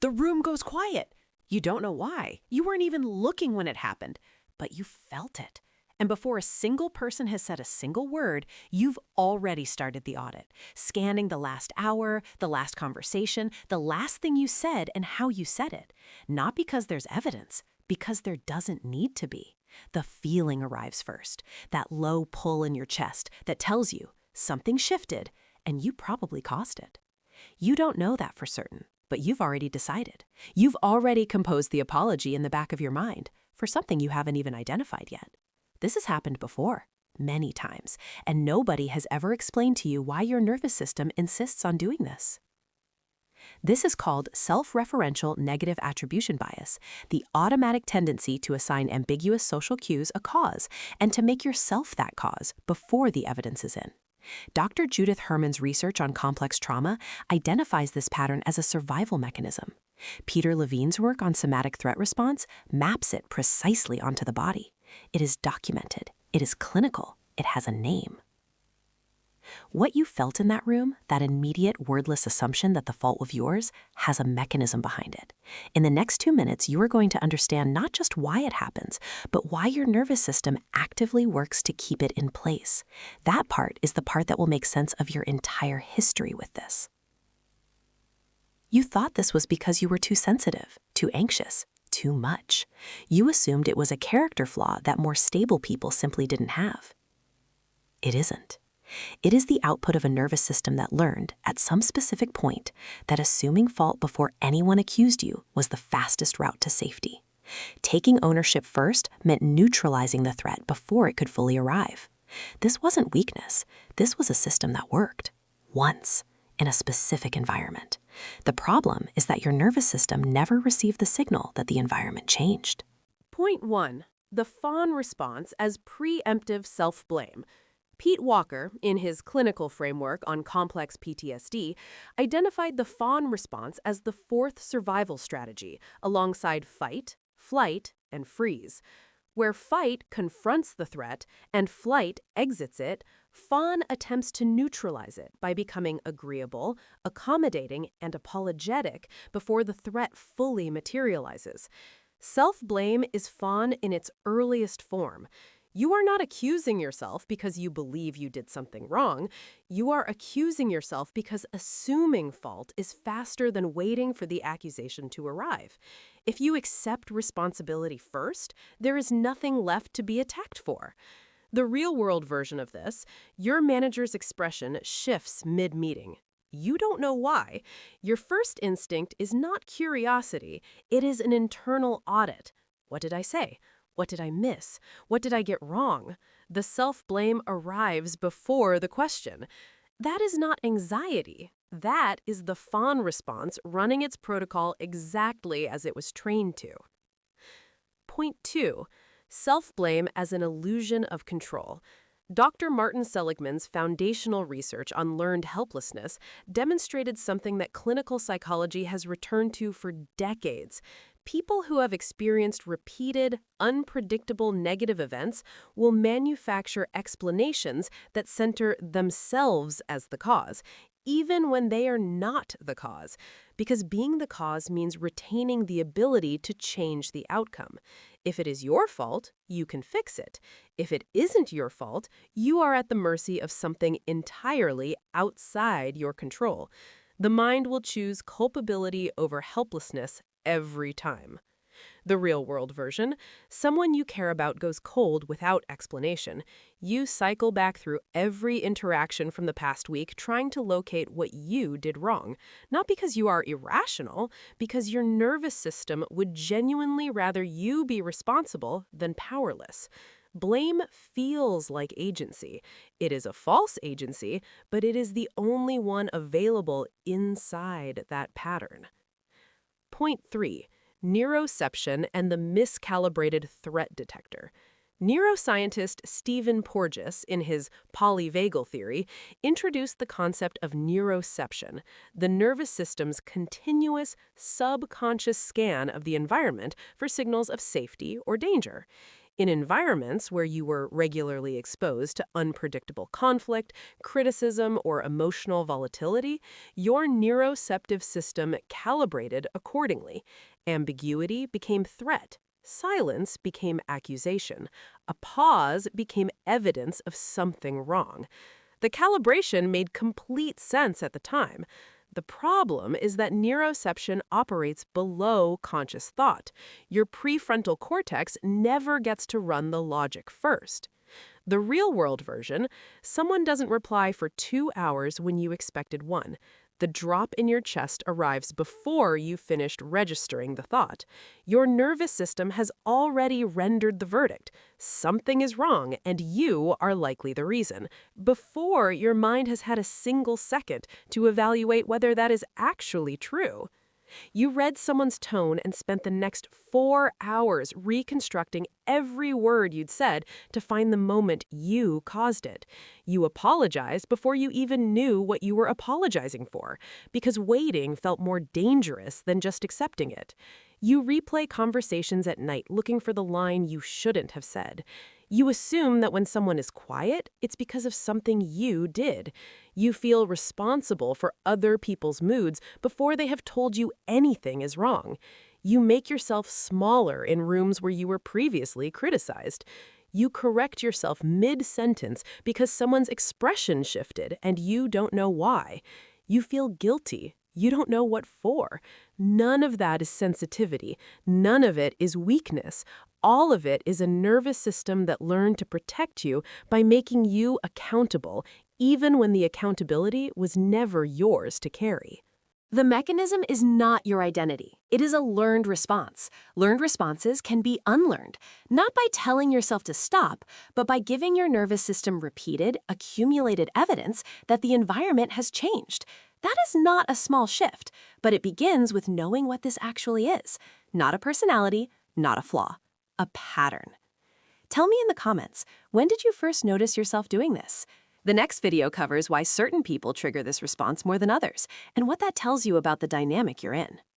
The room goes quiet. You don't know why. You weren't even looking when it happened, but you felt it. And before a single person has said a single word, you've already started the audit, scanning the last hour, the last conversation, the last thing you said and how you said it. Not because there's evidence, because there doesn't need to be. The feeling arrives first, that low pull in your chest that tells you something shifted and you probably caused it. You don't know that for certain, but you've already decided. You've already composed the apology in the back of your mind for something you haven't even identified yet. This has happened before, many times, and nobody has ever explained to you why your nervous system insists on doing this. This is called self-referential negative attribution bias, the automatic tendency to assign ambiguous social cues a cause and to make yourself that cause before the evidence is in. Dr. Judith Herman's research on complex trauma identifies this pattern as a survival mechanism. Peter Levine's work on somatic threat response maps it precisely onto the body. It is documented. It is clinical. It has a name. What you felt in that room, that immediate wordless assumption that the fault was yours, has a mechanism behind it. In the next 2 minutes, you are going to understand not just why it happens, but why your nervous system actively works to keep it in place. That part is the part that will make sense of your entire history with this. You thought this was because you were too sensitive, too anxious, too much. You assumed it was a character flaw that more stable people simply didn't have. It isn't. It is the output of a nervous system that learned, at some specific point, that assuming fault before anyone accused you was the fastest route to safety. Taking ownership first meant neutralizing the threat before it could fully arrive. This wasn't weakness. This was a system that worked. Once, in a specific environment. The problem is that your nervous system never received the signal that the environment changed. Point 1. The fawn response as preemptive self-blame. Pete Walker, in his clinical framework on complex PTSD, identified the fawn response as the fourth survival strategy, alongside fight, flight, and freeze. Where fight confronts the threat and flight exits it, fawn attempts to neutralize it by becoming agreeable, accommodating, and apologetic before the threat fully materializes. Self-blame is fawn in its earliest form. You are not accusing yourself because you believe you did something wrong. You are accusing yourself because assuming fault is faster than waiting for the accusation to arrive. If you accept responsibility first, there is nothing left to be attacked for. The real-world version of this, your manager's expression shifts mid-meeting. You don't know why. Your first instinct is not curiosity. It is an internal audit. What did I say? What did I miss? What did I get wrong? The self-blame arrives before the question. That is not anxiety. That is the fawn response running its protocol exactly as it was trained to. Point 2. Self-blame as an illusion of control. Dr. Martin Seligman's foundational research on learned helplessness demonstrated something that clinical psychology has returned to for decades. People who have experienced repeated, unpredictable negative events will manufacture explanations that center themselves as the cause, even when they are not the cause, because being the cause means retaining the ability to change the outcome. If it is your fault, you can fix it. If it isn't your fault, you are at the mercy of something entirely outside your control. The mind will choose culpability over helplessness every time. The real-world version, someone you care about goes cold without explanation. You cycle back through every interaction from the past week trying to locate what you did wrong. Not because you are irrational, because your nervous system would genuinely rather you be responsible than powerless. Blame feels like agency. It is a false agency, but it is the only one available inside that pattern. Point 3. Neuroception and the miscalibrated threat detector. Neuroscientist Stephen Porges, in his polyvagal theory, introduced the concept of neuroception, the nervous system's continuous, subconscious scan of the environment for signals of safety or danger. In environments where you were regularly exposed to unpredictable conflict, criticism, or emotional volatility, your neuroceptive system calibrated accordingly. Ambiguity became threat. Silence became accusation. A pause became evidence of something wrong. The calibration made complete sense at the time. The problem is that neuroception operates below conscious thought. Your prefrontal cortex never gets to run the logic first. The real-world version, someone doesn't reply for 2 hours when you expected one. The drop in your chest arrives before you finished registering the thought. Your nervous system has already rendered the verdict. Something is wrong, and you are likely the reason, before your mind has had a single second to evaluate whether that is actually true. You read someone's tone and spent the next 4 hours reconstructing every word you'd said to find the moment you caused it. You apologized before you even knew what you were apologizing for, because waiting felt more dangerous than just accepting it. You replay conversations at night looking for the line you shouldn't have said. You assume that when someone is quiet, it's because of something you did. You feel responsible for other people's moods before they have told you anything is wrong. You make yourself smaller in rooms where you were previously criticized. You correct yourself mid-sentence because someone's expression shifted and you don't know why. You feel guilty. You don't know what for. None of that is sensitivity. None of it is weakness. All of it is a nervous system that learned to protect you by making you accountable, even when the accountability was never yours to carry. The mechanism is not your identity. It is a learned response. Learned responses can be unlearned, not by telling yourself to stop, but by giving your nervous system repeated, accumulated evidence that the environment has changed. That is not a small shift, but it begins with knowing what this actually is. Not a personality, not a flaw. A pattern. Tell me in the comments, when did you first notice yourself doing this? The next video covers why certain people trigger this response more than others, and what that tells you about the dynamic you're in.